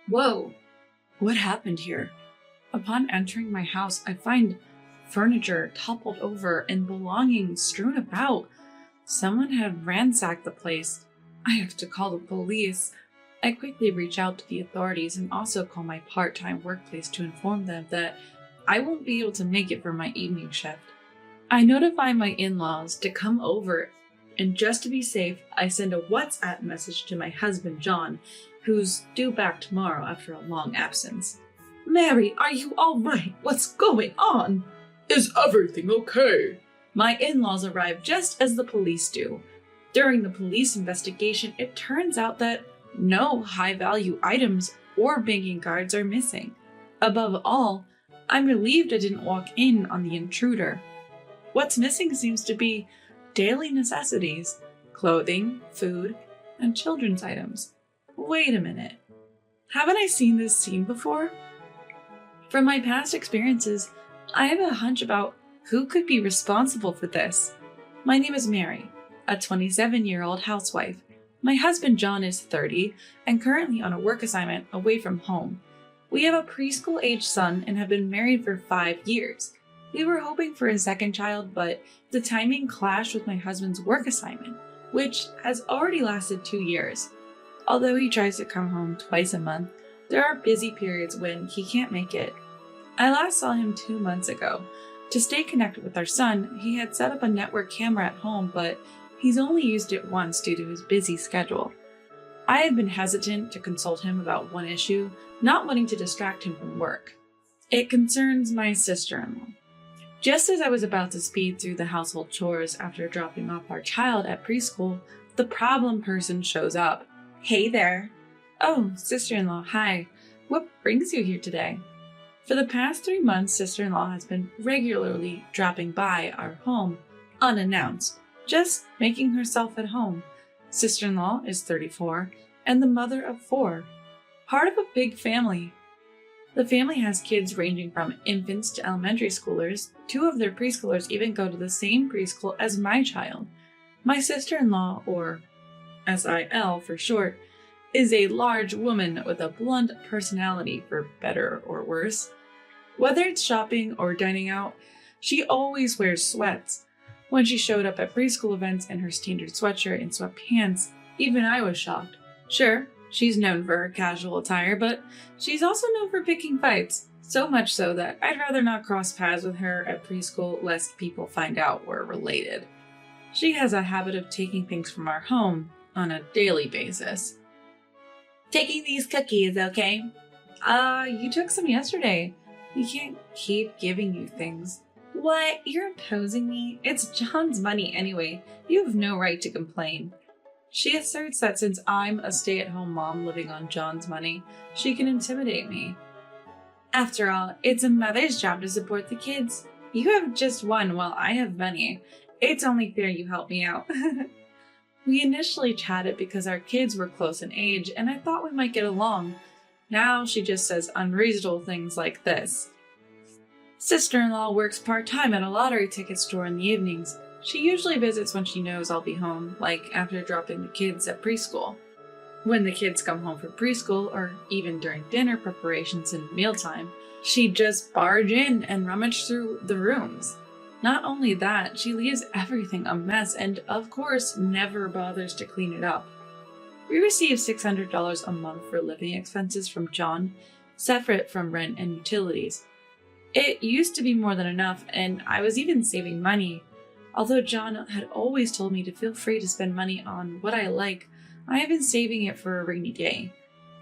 Whoa, what happened here? Upon entering my house, I find furniture toppled over and belongings strewn about. Someone had ransacked the place. I have to call the police. I quickly reach out to the authorities and also call my part-time workplace to inform them that I won't be able to make it for my evening shift. I notify my in-laws to come over, and just to be safe, I send a WhatsApp message to my husband John, who's due back tomorrow after a long absence. Mary, are you all right? What's going on? Is everything okay? My in-laws arrive just as the police do. During the police investigation, it turns out that no high-value items or banking cards are missing. Above all, I'm relieved I didn't walk in on the intruder. What's missing seems to be daily necessities, clothing, food, and children's items. Wait a minute. Haven't I seen this scene before? From my past experiences, I have a hunch about who could be responsible for this. My name is Mary, a 27-year-old housewife. My husband John is 30 and currently on a work assignment away from home. We have a preschool-aged son and have been married for 5 years. We were hoping for a second child, but the timing clashed with my husband's work assignment, which has already lasted 2 years. Although he tries to come home twice a month, there are busy periods when he can't make it. I last saw him 2 months ago. To stay connected with our son, he had set up a network camera at home, but he's only used it once due to his busy schedule. I had been hesitant to consult him about one issue, not wanting to distract him from work. It concerns my sister-in-law. Just as I was about to speed through the household chores after dropping off our child at preschool, the problem person shows up. Hey there. Oh, sister-in-law, hi. What brings you here today? For the past 3 months, sister-in-law has been regularly dropping by our home, unannounced, just making herself at home. Sister-in-law is 34 and the mother of 4, part of a big family. The family has kids ranging from infants to elementary schoolers. 2 of their preschoolers even go to the same preschool as my child. My sister-in-law, or SIL for short, is a large woman with a blunt personality, for better or worse. Whether it's shopping or dining out, she always wears sweats. When she showed up at preschool events in her standard sweatshirt and sweatpants, even I was shocked. Sure, she's known for her casual attire, but she's also known for picking fights. So much so that I'd rather not cross paths with her at preschool lest people find out we're related. She has a habit of taking things from our home on a daily basis. Taking these cookies, okay? You took some yesterday. You can't keep giving you things. What? You're imposing me? It's John's money anyway. You have no right to complain. She asserts that since I'm a stay-at-home mom living on John's money, she can intimidate me. After all, it's a mother's job to support the kids. You have just one while I have many. It's only fair you help me out. We initially chatted because our kids were close in age and I thought we might get along. Now she just says unreasonable things like this. Sister-in-law works part-time at a lottery ticket store in the evenings. She usually visits when she knows I'll be home, like after dropping the kids at preschool. When the kids come home from preschool, or even during dinner preparations and mealtime, she'd just barge in and rummage through the rooms. Not only that, she leaves everything a mess and, of course, never bothers to clean it up. We receive $600 a month for living expenses from John, separate from rent and utilities. It used to be more than enough, and I was even saving money. Although John had always told me to feel free to spend money on what I like, I have been saving it for a rainy day.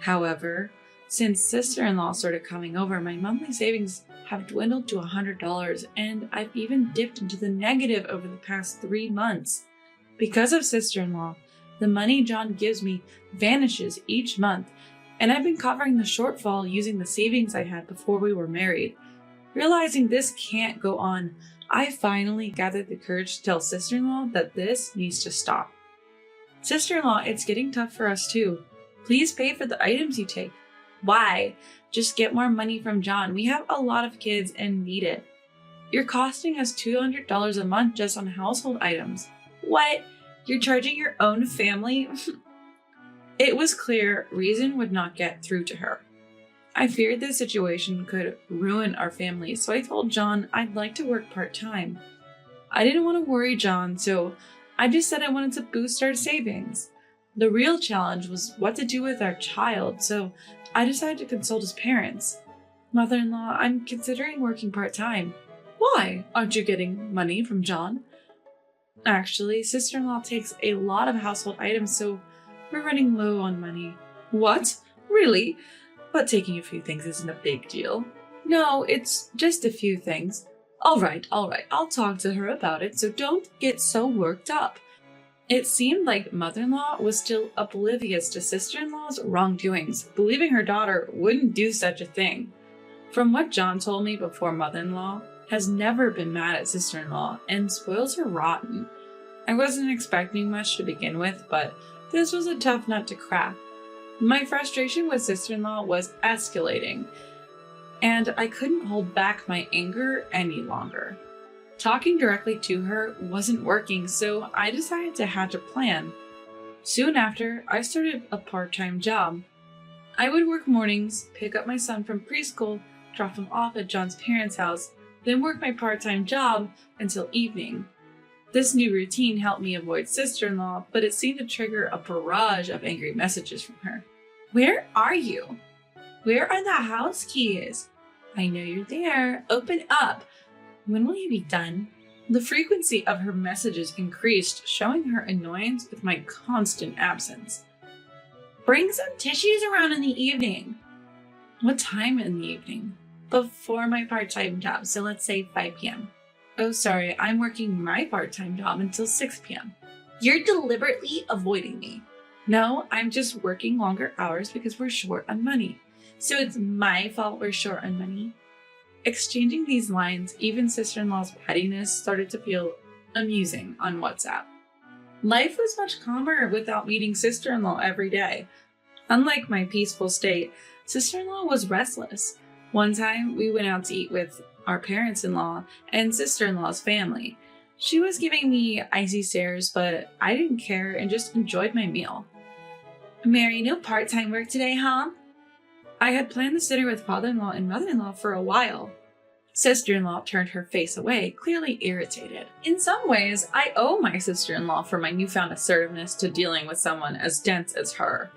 However, since sister-in-law started coming over, my monthly savings have dwindled to $100, and I've even dipped into the negative over the past 3 months. Because of sister-in-law, the money John gives me vanishes each month, and I've been covering the shortfall using the savings I had before we were married. Realizing this can't go on, I finally gathered the courage to tell sister-in-law that this needs to stop. Sister-in-law, it's getting tough for us too. Please pay for the items you take. Why? Just get more money from John. We have a lot of kids and need it. You're costing us $200 a month just on household items. What? You're charging your own family? It was clear reason would not get through to her. I feared this situation could ruin our family, so I told John I'd like to work part-time. I didn't want to worry John, so I just said I wanted to boost our savings. The real challenge was what to do with our child, so I decided to consult his parents. Mother-in-law, I'm considering working part-time. Why? Aren't you getting money from John? Actually, sister-in-law takes a lot of household items, so we're running low on money. What? Really? But taking a few things isn't a big deal. No, it's just a few things. All right, I'll talk to her about it, so don't get so worked up. It seemed like mother-in-law was still oblivious to sister-in-law's wrongdoings, believing her daughter wouldn't do such a thing. From what John told me before, mother-in-law has never been mad at sister-in-law and spoils her rotten. I wasn't expecting much to begin with, but this was a tough nut to crack. My frustration with sister-in-law was escalating, and I couldn't hold back my anger any longer. Talking directly to her wasn't working, so I decided to hatch a plan. Soon after, I started a part-time job. I would work mornings, pick up my son from preschool, drop him off at John's parents' house, then work my part-time job until evening. This new routine helped me avoid sister-in-law, but it seemed to trigger a barrage of angry messages from her. Where are you? Where are the house keys? I know you're there. Open up. When will you be done? The frequency of her messages increased, showing her annoyance with my constant absence. Bring some tissues around in the evening. What time in the evening? Before my part-time job, so let's say 5 p.m. Oh, sorry, I'm working my part-time job until 6 p.m. You're deliberately avoiding me. No, I'm just working longer hours because we're short on money. So it's my fault we're short on money. Exchanging these lines, even sister-in-law's pettiness started to feel amusing on WhatsApp. Life was much calmer without meeting sister-in-law every day. Unlike my peaceful state, sister-in-law was restless. One time, we went out to eat with our parents-in-law and sister-in-law's family. She was giving me icy stares, but I didn't care and just enjoyed my meal. Mary, no part-time work today, huh? I had planned this dinner with father-in-law and mother-in-law for a while. Sister-in-law turned her face away, clearly irritated. In some ways, I owe my sister-in-law for my newfound assertiveness to dealing with someone as dense as her.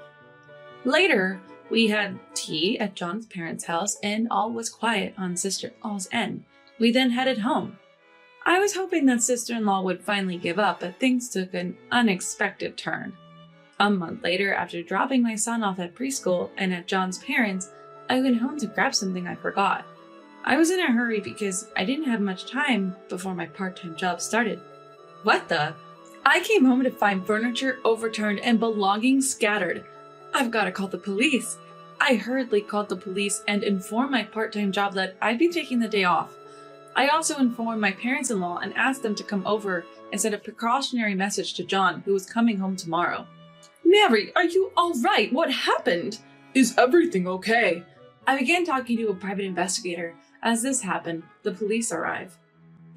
Later, we had tea at John's parents' house and all was quiet on sister-in-law's end. We then headed home. I was hoping that sister-in-law would finally give up, but things took an unexpected turn. A month later, after dropping my son off at preschool and at John's parents', I went home to grab something I forgot. I was in a hurry because I didn't have much time before my part-time job started. What the? I came home to find furniture overturned and belongings scattered. I've got to call the police. I hurriedly called the police and informed my part-time job that I'd be taking the day off. I also informed my parents-in-law and asked them to come over and sent a precautionary message to John, who was coming home tomorrow. Mary, are you all right? What happened? Is everything okay? I began talking to a private investigator. As this happened, the police arrive.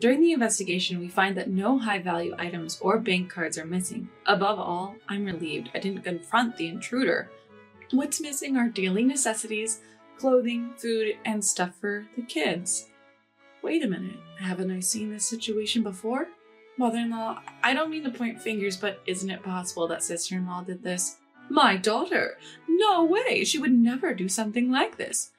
During the investigation, we find that no high-value items or bank cards are missing. Above all, I'm relieved I didn't confront the intruder. What's missing are daily necessities, clothing, food, and stuff for the kids. Wait a minute, haven't I seen this situation before? Mother-in-law, I don't mean to point fingers, but isn't it possible that sister-in-law did this? My daughter! No way! She would never do something like this.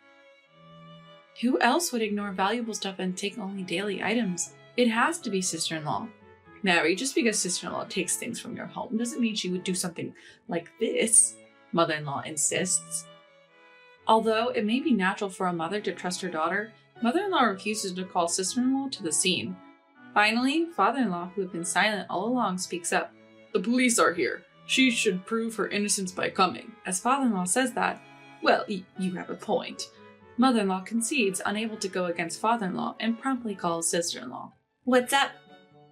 Who else would ignore valuable stuff and take only daily items? It has to be sister-in-law. Mary, just because sister-in-law takes things from your home doesn't mean she would do something like this, mother-in-law insists. Although it may be natural for a mother to trust her daughter, mother-in-law refuses to call sister-in-law to the scene. Finally, father-in-law, who had been silent all along, speaks up. The police are here. She should prove her innocence by coming. As father-in-law says that, well, you have a point. Mother-in-law concedes, unable to go against father-in-law, and promptly calls sister-in-law. What's up?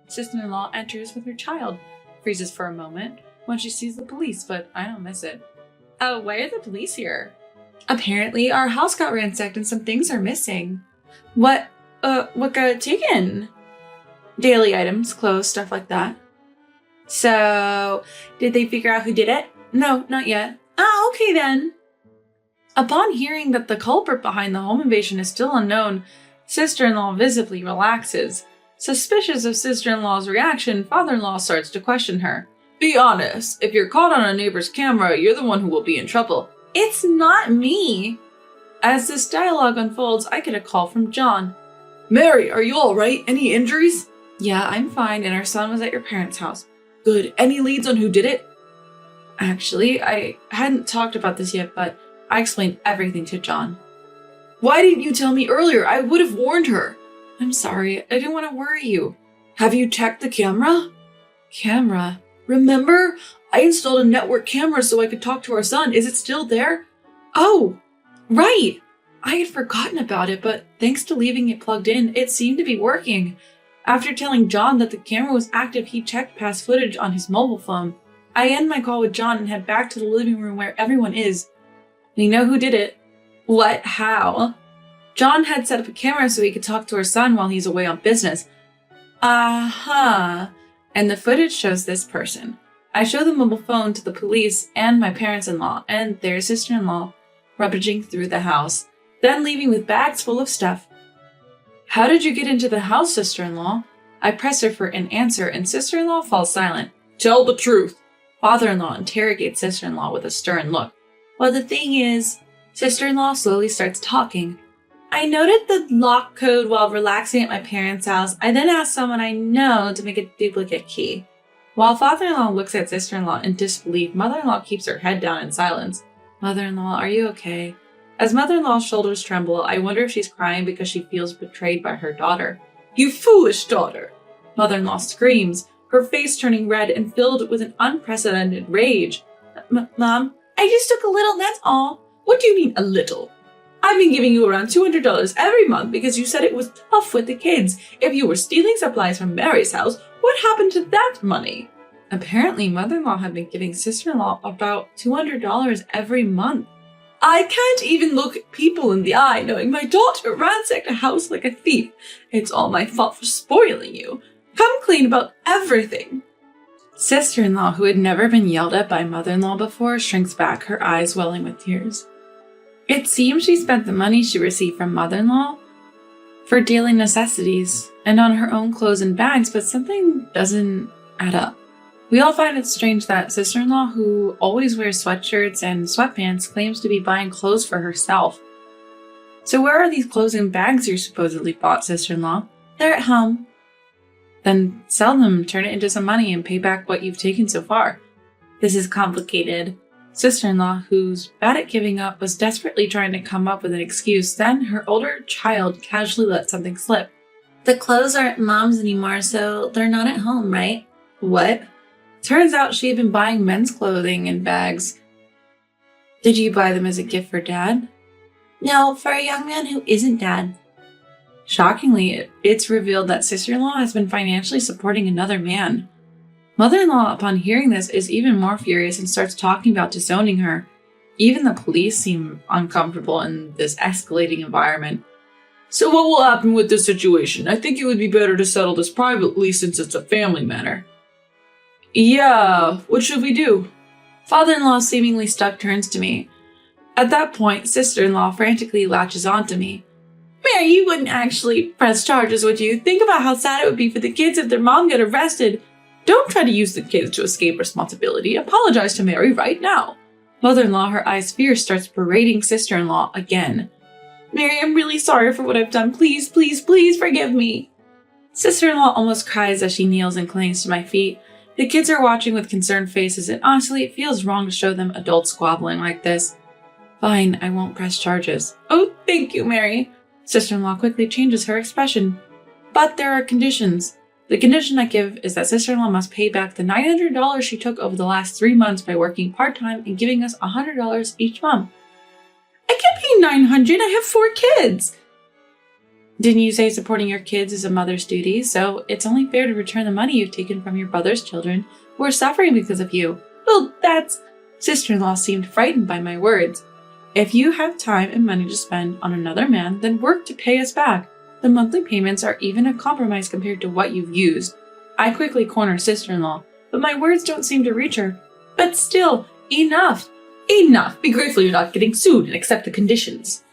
Sister-in-law enters with her child, freezes for a moment when she sees the police, but I don't miss it. Oh, why are the police here? Apparently, our house got ransacked and some things are missing. What got taken? Daily items, clothes, stuff like that. So, did they figure out who did it? No, not yet. Ah, okay then. Upon hearing that the culprit behind the home invasion is still unknown, sister-in-law visibly relaxes. Suspicious of sister-in-law's reaction, father-in-law starts to question her. Be honest, if you're caught on a neighbor's camera, you're the one who will be in trouble. It's not me! As this dialogue unfolds, I get a call from John. Mary, are you alright? Any injuries? Yeah, I'm fine, and our son was at your parents' house. Good. Any leads on who did it? Actually, I hadn't talked about this yet, but I explained everything to John. Why didn't you tell me earlier? I would have warned her. I'm sorry, I didn't want to worry you. Have you checked the camera? Camera? Remember? I installed a network camera so I could talk to our son. Is it still there? Oh, right! I had forgotten about it, but thanks to leaving it plugged in, it seemed to be working. After telling John that the camera was active, he checked past footage on his mobile phone. I end my call with John and head back to the living room where everyone is. We know who did it. What? How? John had set up a camera so he could talk to our son while he's away on business. And the footage shows this person. I show the mobile phone to the police and my parents-in-law and their sister-in-law, rummaging through the house, then leaving with bags full of stuff. How did you get into the house, sister-in-law? I press her for an answer and sister-in-law falls silent. Tell the truth. Father-in-law interrogates sister-in-law with a stern look. Well, the thing is, sister-in-law slowly starts talking. I noted the lock code while relaxing at my parents' house. I then asked someone I know to make a duplicate key. While father-in-law looks at sister-in-law in disbelief, mother-in-law keeps her head down in silence. Mother-in-law, are you okay? As mother-in-law's shoulders tremble, I wonder if she's crying because she feels betrayed by her daughter. You foolish daughter! Mother-in-law screams, her face turning red and filled with an unprecedented rage. Mom, I just took a little, that's all. What do you mean, a little? I've been giving you around $200 every month because you said it was tough with the kids. If you were stealing supplies from Mary's house, what happened to that money? Apparently, mother-in-law had been giving sister-in-law about $200 every month. I can't even look people in the eye knowing my daughter ransacked a house like a thief. It's all my fault for spoiling you. Come clean about everything. Sister-in-law, who had never been yelled at by mother-in-law before, shrinks back, her eyes welling with tears. It seems she spent the money she received from mother-in-law for daily necessities and on her own clothes and bags, but something doesn't add up. We all find it strange that sister-in-law, who always wears sweatshirts and sweatpants, claims to be buying clothes for herself. So where are these clothes and bags you supposedly bought, sister-in-law? They're at home. Then sell them, turn it into some money, and pay back what you've taken so far. This is complicated. Sister-in-law, who's bad at giving up, was desperately trying to come up with an excuse. Then her older child casually let something slip. The clothes aren't mom's anymore, so they're not at home, right? What? Turns out she had been buying men's clothing and bags. Did you buy them as a gift for Dad? No, for a young man who isn't Dad. Shockingly, it's revealed that sister-in-law has been financially supporting another man. Mother-in-law, upon hearing this, is even more furious and starts talking about disowning her. Even the police seem uncomfortable in this escalating environment. So what will happen with this situation? I think it would be better to settle this privately since it's a family matter. Yeah, what should we do? Father-in-law, seemingly stuck, turns to me. At that point, sister-in-law frantically latches onto me. Mary, you wouldn't actually press charges, would you? Think about how sad it would be for the kids if their mom got arrested. Don't try to use the kids to escape responsibility. Apologize to Mary right now. Mother-in-law, her eyes fierce, starts berating sister-in-law again. Mary, I'm really sorry for what I've done. Please, please, please forgive me. Sister-in-law almost cries as she kneels and clings to my feet. The kids are watching with concerned faces, and honestly, it feels wrong to show them adults squabbling like this. Fine, I won't press charges. Oh, thank you, Mary. Sister-in-law quickly changes her expression. But there are conditions. The condition I give is that sister-in-law must pay back the $900 she took over the last 3 months by working part-time and giving us $100 each month. I can't pay $900. I have 4 kids. Didn't you say supporting your kids is a mother's duty? So it's only fair to return the money you've taken from your brother's children who are suffering because of you. Well, that's... Sister-in-law seemed frightened by my words. If you have time and money to spend on another man, then work to pay us back. The monthly payments are even a compromise compared to what you've used. I quickly corner sister-in-law, but my words don't seem to reach her. But still, enough! Enough! Be grateful you're not getting sued and accept the conditions.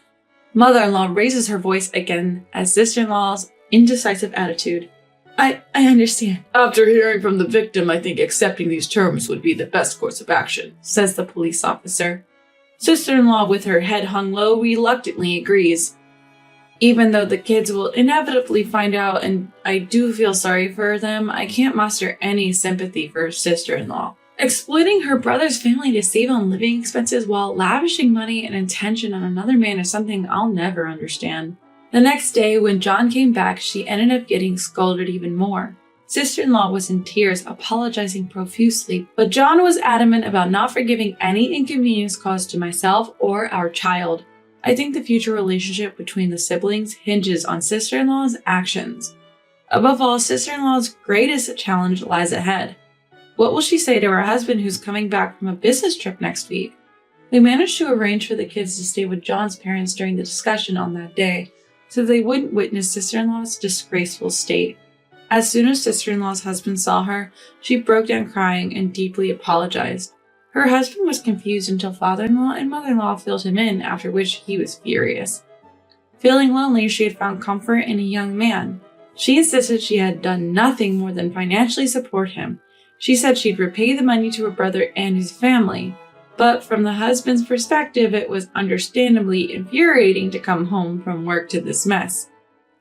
Mother-in-law raises her voice again as sister-in-law's indecisive attitude. I understand. After hearing from the victim, I think accepting these terms would be the best course of action, says the police officer. Sister-in-law, with her head hung low, reluctantly agrees. Even though the kids will inevitably find out and I do feel sorry for them, I can't muster any sympathy for her sister-in-law. Exploiting her brother's family to save on living expenses while lavishing money and attention on another man is something I'll never understand. The next day, when John came back, she ended up getting scolded even more. Sister-in-law was in tears, apologizing profusely, but John was adamant about not forgiving any inconvenience caused to myself or our child. I think the future relationship between the siblings hinges on sister-in-law's actions. Above all, sister-in-law's greatest challenge lies ahead. What will she say to her husband who's coming back from a business trip next week? We managed to arrange for the kids to stay with John's parents during the discussion on that day, so they wouldn't witness sister-in-law's disgraceful state. As soon as sister-in-law's husband saw her, she broke down crying and deeply apologized. Her husband was confused until father-in-law and mother-in-law filled him in, after which he was furious. Feeling lonely, she had found comfort in a young man. She insisted she had done nothing more than financially support him. She said she'd repay the money to her brother and his family. But from the husband's perspective, it was understandably infuriating to come home from work to this mess.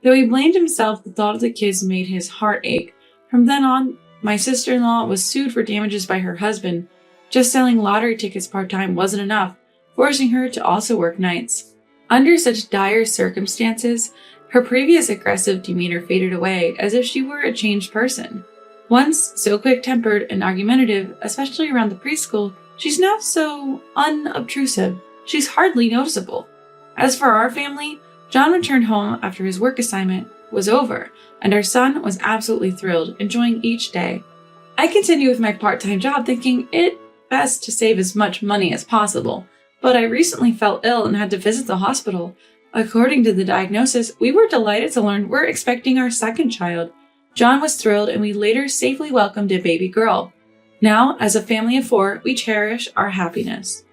Though he blamed himself, the thought of the kids made his heart ache. From then on, my sister-in-law was sued for damages by her husband. Just selling lottery tickets part-time wasn't enough, forcing her to also work nights. Under such dire circumstances, her previous aggressive demeanor faded away as if she were a changed person. Once so quick-tempered and argumentative, especially around the preschool, she's now so unobtrusive. She's hardly noticeable. As for our family, John returned home after his work assignment was over, and our son was absolutely thrilled, enjoying each day. I continue with my part-time job thinking it best to save as much money as possible, but I recently fell ill and had to visit the hospital. According to the diagnosis, we were delighted to learn we're expecting our second child. John was thrilled, and we later safely welcomed a baby girl. Now, as a family of 4, we cherish our happiness.